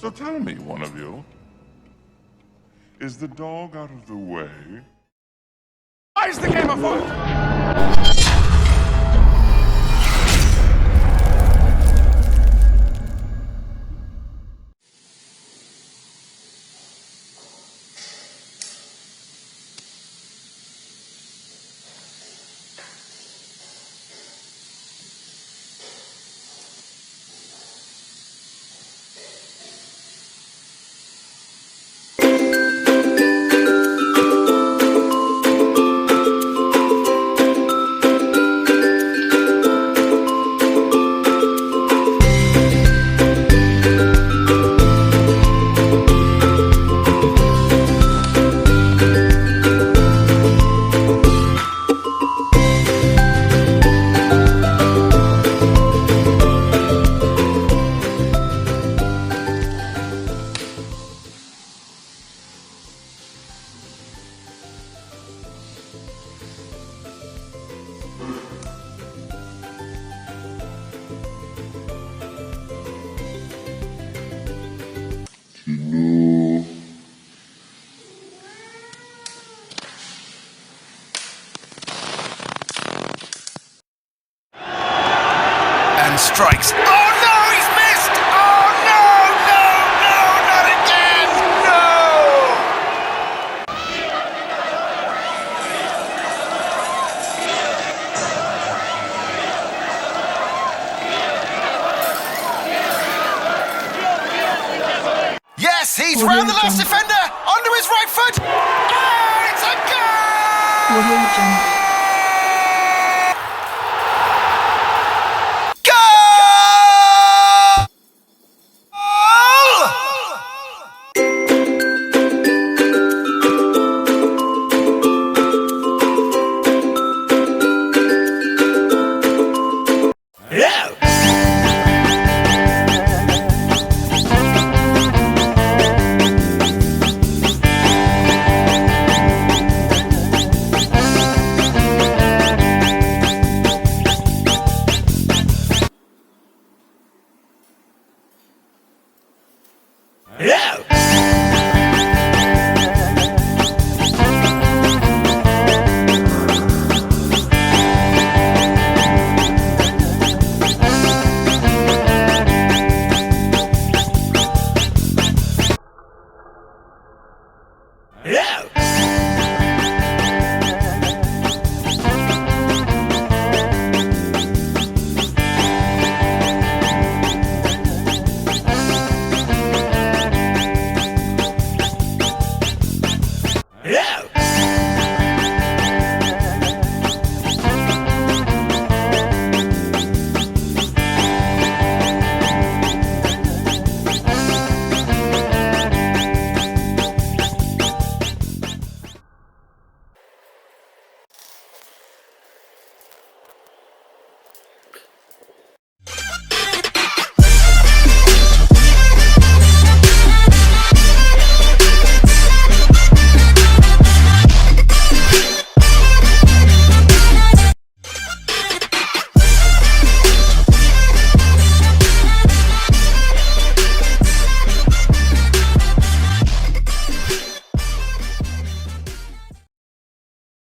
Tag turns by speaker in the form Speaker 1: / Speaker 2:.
Speaker 1: So tell me, one of you, is the dog out of the way? Why is the game afoot?
Speaker 2: And strikes. Oh no, he's missed! Oh no, no, no, not again! No! Yes, he's round the last defender! Onto his right foot! Oh, it's a goal!